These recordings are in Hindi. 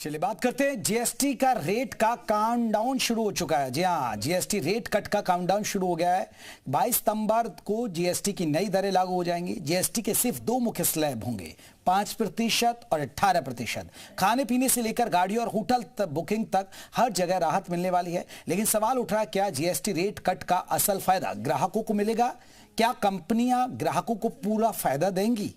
चलिए बात करते हैं जीएसटी का रेट का काउंटडाउन शुरू हो चुका है। जी हाँ, जीएसटी रेट कट का काउंटडाउन शुरू हो गया है। 22 सितंबर को जीएसटी की नई दरें लागू हो जाएंगी। जीएसटी के सिर्फ दो मुख्य स्लैब होंगे, 5% और 18%। खाने पीने से लेकर गाड़ी और होटल बुकिंग तक हर जगह राहत मिलने वाली है। लेकिन सवाल उठ रहा है, क्या जीएसटी रेट कट का असल फायदा ग्राहकों को मिलेगा? क्या कंपनियां ग्राहकों को पूरा फायदा देंगी?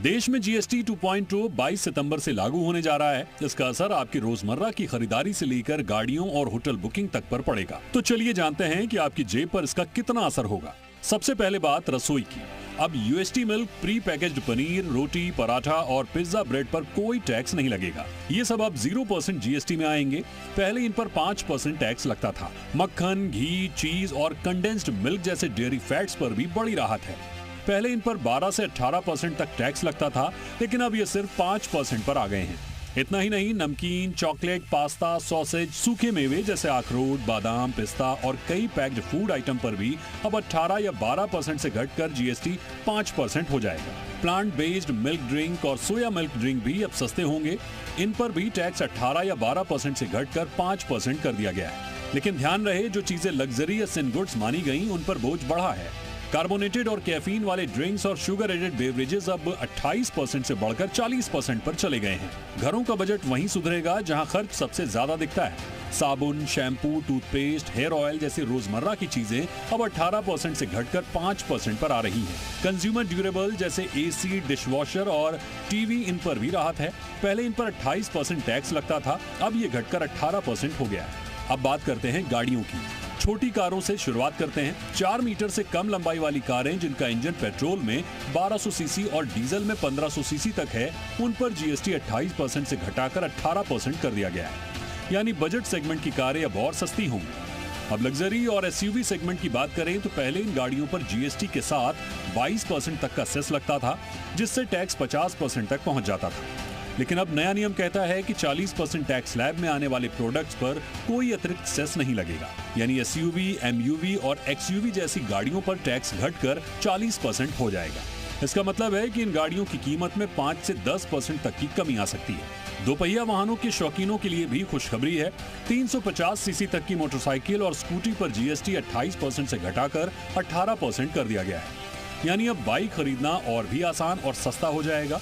देश में जीएसटी 2.0 22 सितंबर से लागू होने जा रहा है। इसका असर आपकी रोजमर्रा की खरीदारी से लेकर गाड़ियों और होटल बुकिंग तक पर पड़ेगा। तो चलिए जानते हैं कि आपकी जेब पर इसका कितना असर होगा। सबसे पहले बात रसोई की। अब UHT milk, pre packaged paneer, रोटी, पराठा और पिज्जा ब्रेड पर कोई टैक्स नहीं लगेगा। ये सब अब 0% जीएसटी में आएंगे। पहले इन पर 5% टैक्स लगता था। मक्खन, घी, चीज और कंडेंस्ड मिल्क जैसे डेयरी फैट्स पर भी बड़ी राहत है। पहले इन पर 12 से 18% तक टैक्स लगता था, लेकिन अब ये सिर्फ 5% पर आ गए हैं। इतना ही नहीं, नमकीन, चॉकलेट, पास्ता, सॉसेज, सूखे मेवे जैसे अखरोट, बादाम, पिस्ता और कई पैक्ड फूड आइटम पर भी अब 18 या 12% से घटकर जीएसटी 5% हो जाएगा। प्लांट बेस्ड मिल्क ड्रिंक और सोया मिल्क ड्रिंक भी अब सस्ते होंगे। इन पर भी टैक्स 18 या 12% से घटकर 5% कर दिया गया है। लेकिन ध्यान रहे, जो चीजें लग्जरियस इन गुड्स मानी गई, उन पर बोझ बढ़ा है। कार्बोनेटेड और कैफीन वाले ड्रिंक्स और शुगर एडेड बेवरेजेस अब 28% से बढ़कर 40% पर चले गए हैं। घरों का बजट वहीं सुधरेगा जहां खर्च सबसे ज्यादा दिखता है। साबुन, शैम्पू, टूथपेस्ट, हेयर ऑयल जैसी रोजमर्रा की चीजें अब 18% से घटकर 5% पर आ रही हैं। कंज्यूमर ड्यूरेबल जैसे एसी, डिशवॉशर और टीवी, इन पर भी राहत है। पहले इन पर 28% टैक्स लगता था, अब ये घटकर 18% हो गया है। अब बात करते हैं गाड़ियों की। छोटी कारों से शुरुआत करते हैं। 4 मीटर से कम लंबाई वाली कारें जिनका इंजन पेट्रोल में 1200 सीसी और डीजल में 1500 सीसी तक है, उन पर जीएसटी 28% से घटाकर 18% कर दिया गया है। यानी बजट सेगमेंट की कारें अब और सस्ती होंगी। अब लग्जरी और एसयूवी सेगमेंट की बात करें तो पहले इन गाड़ियों पर जीएसटी के साथ 22% तक का सेस लगता था, जिससे टैक्स 50% तक पहुंच जाता था। लेकिन अब नया नियम कहता है कि 40% टैक्स स्लैब में आने वाले प्रोडक्ट्स पर कोई अतिरिक्त सेस नहीं लगेगा। यानी एसयूवी, एमयूवी और एक्सयूवी जैसी गाड़ियों पर टैक्स घटकर 40% हो जाएगा। इसका मतलब है कि इन गाड़ियों की कीमत में 5 से 10% तक की कमी आ सकती है। दोपहिया वाहनों के शौकीनों के लिए भी खुशखबरी है। 350 सीसी तक की मोटरसाइकिल और स्कूटी पर जीएसटी 28% से घटाकर 18% कर दिया गया है। यानी अब बाइक खरीदना और भी आसान और सस्ता हो जाएगा।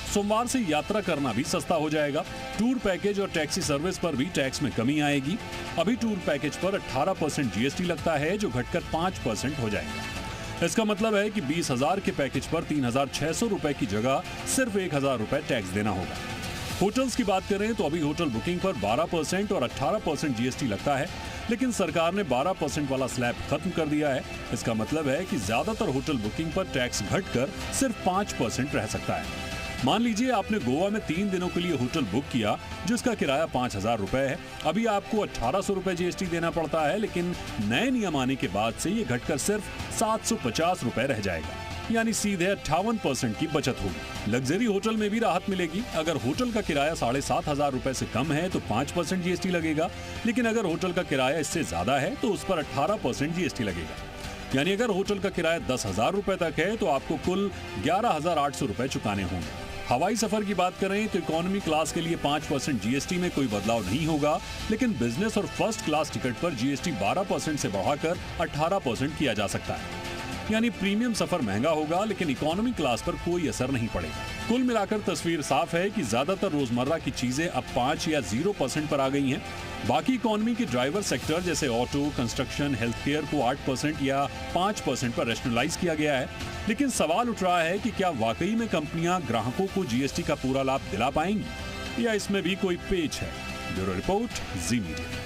सोमवार से यात्रा करना भी सस्ता हो जाएगा। टूर पैकेज और टैक्सी सर्विस पर भी टैक्स में कमी आएगी। अभी टूर पैकेज पर 18% जीएसटी लगता है, जो घटकर 5% हो जाएगा। इसका मतलब है कि 20,000 के पैकेज पर 3,600 रुपए की जगह सिर्फ 1,000 रुपए टैक्स देना होगा। होटल्स की बात करें तो अभी होटल बुकिंग पर 12% और 18% जीएसटी लगता है, लेकिन सरकार ने 12% वाला स्लैब खत्म कर दिया है। इसका मतलब है कि ज्यादातर होटल बुकिंग पर टैक्स घटकर सिर्फ 5% रह सकता है। मान लीजिए आपने गोवा में 3 दिनों के लिए होटल बुक किया, जिसका किराया 5,000 रुपए है। अभी आपको 1,800 रुपए जीएसटी देना पड़ता है, लेकिन नए नियम आने के बाद से ये घटकर सिर्फ 750 रुपए रह जाएगा। यानी सीधे 58% की बचत होगी। लग्जरी होटल में भी राहत मिलेगी। अगर होटल का किराया 7,500 रुपए से कम है तो 5% जीएसटी लगेगा, लेकिन अगर होटल का किराया इससे ज्यादा है तो उस पर 18% जीएसटी लगेगा। यानी अगर होटल का किराया 10,000 रुपए तक है तो आपको कुल 11,800 रुपए चुकाने होंगे। हवाई सफर की बात करें तो इकोनॉमी क्लास के लिए 5% जीएसटी में कोई बदलाव नहीं होगा, लेकिन बिजनेस और फर्स्ट क्लास टिकट पर जीएसटी 12% से बढ़ाकर 18% किया जा सकता है। यानी प्रीमियम सफर महंगा होगा, लेकिन इकोनॉमी क्लास पर कोई असर नहीं पड़ेगा। कुल मिलाकर तस्वीर साफ है कि ज्यादातर रोजमर्रा की चीजें अब 5 या 0% पर आ गई हैं। बाकी इकोनॉमी के ड्राइवर सेक्टर जैसे ऑटो, कंस्ट्रक्शन, हेल्थ केयर को 8% या 5% पर रैशनलाइज किया गया है। लेकिन सवाल उठ रहा है कि क्या वाकई में कंपनियां ग्राहकों को जीएसटी का पूरा लाभ दिला पाएंगी, या इसमें भी कोई पेच है? ब्यूरो रिपोर्ट, जी मीडिया।